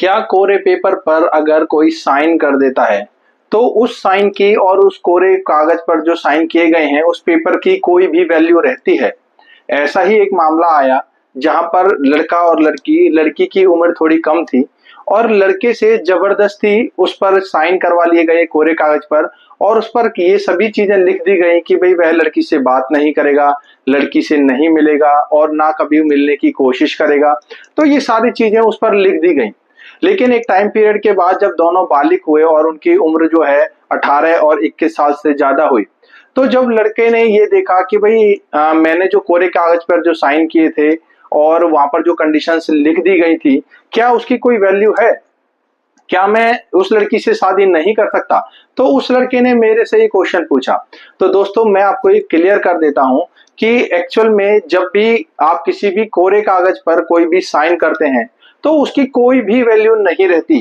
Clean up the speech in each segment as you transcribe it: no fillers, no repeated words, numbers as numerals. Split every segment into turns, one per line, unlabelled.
क्या कोरे पेपर पर अगर कोई साइन कर देता है तो उस साइन की और उस कोरे कागज पर जो साइन किए गए हैं उस पेपर की कोई भी वैल्यू रहती है? ऐसा ही एक मामला आया जहां पर लड़का और लड़की की उम्र थोड़ी कम थी और लड़के से जबरदस्ती उस पर साइन करवा लिए गए कोरे कागज पर और उस पर ये सभी चीजें लिख दी गई कि भाई वह लड़की से बात नहीं करेगा, लड़की से नहीं मिलेगा और ना कभी मिलने की कोशिश करेगा। तो ये सारी चीजें उस पर लिख दी गई। लेकिन एक टाइम पीरियड के बाद जब दोनों बालिग हुए और उनकी उम्र जो है 18 और 21 साल से ज्यादा हुई, तो जब लड़के ने ये देखा कि भाई मैंने जो कोरे कागज पर जो साइन किए थे और वहां पर जो कंडीशंस लिख दी गई थी, क्या उसकी कोई वैल्यू है? क्या मैं उस लड़की से शादी नहीं कर सकता? तो उस लड़के ने मेरे से ये क्वेश्चन पूछा। तो दोस्तों मैं आपको ये क्लियर कर देता हूं कि एक्चुअल में जब भी आप किसी भी कोरे कागज पर कोई भी साइन करते हैं तो उसकी कोई भी वैल्यू नहीं रहती।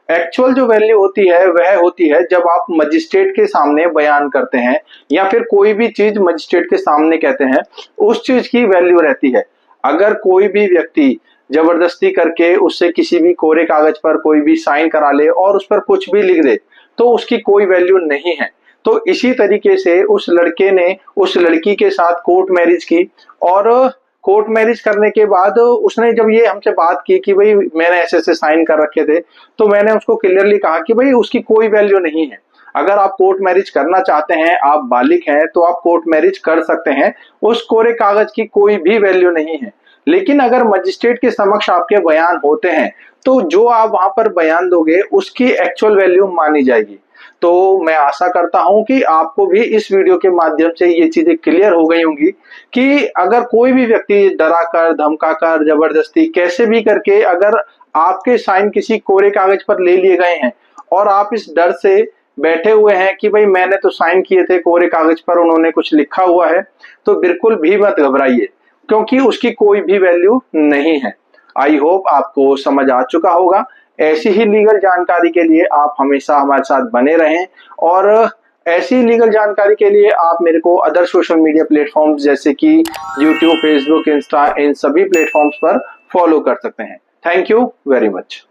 एक्चुअल जो वैल्यू होती है वह होती है जब आप मजिस्ट्रेट के सामने बयान करते हैं या फिर कोई भी चीज मजिस्ट्रेट के सामने कहते हैं, उस चीज की वैल्यू रहती है। अगर कोई भी व्यक्ति जबरदस्ती करके उससे किसी भी कोरे कागज पर कोई भी साइन करा ले और उस पर कुछ भी लिख दे तो उसकी कोई वैल्यू नहीं है। तो इसी तरीके से उस लड़के ने उस लड़की के साथ कोर्ट मैरिज की और कोर्ट मैरिज करने के बाद उसने जब ये हमसे बात की कि भाई मैंने ऐसे ऐसे साइन कर रखे थे, तो मैंने उसको क्लियरली कहा कि भाई उसकी कोई वैल्यू नहीं है। अगर आप कोर्ट मैरिज करना चाहते हैं, आप बालिग हैं, तो आप कोर्ट मैरिज कर सकते हैं, उस कोरे कागज की कोई भी वैल्यू नहीं है। लेकिन अगर मजिस्ट्रेट के समक्ष आपके बयान होते हैं तो जो आप वहां पर बयान दोगे उसकी एक्चुअल वैल्यू मानी जाएगी। तो मैं आशा करता हूं कि आपको भी इस वीडियो के माध्यम से ये चीजें क्लियर हो गई होंगी कि अगर कोई भी व्यक्ति डराकर, धमकाकर, जबरदस्ती कैसे भी करके अगर आपके साइन किसी कोरे कागज पर ले लिए गए हैं और आप इस डर से बैठे हुए हैं कि भाई मैंने तो साइन किए थे कोरे कागज पर, उन्होंने कुछ लिखा हुआ है, तो बिल्कुल भी मत घबराइए क्योंकि उसकी कोई भी वैल्यू नहीं है। आई होप आपको समझ आ चुका होगा। ऐसी ही लीगल जानकारी के लिए आप हमेशा हमारे साथ बने रहें और ऐसी लीगल जानकारी के लिए आप मेरे को अदर सोशल मीडिया प्लेटफॉर्म्स जैसे कि यूट्यूब, फेसबुक, इंस्टा, इन सभी प्लेटफॉर्म्स पर फॉलो कर सकते हैं। Thank you very much.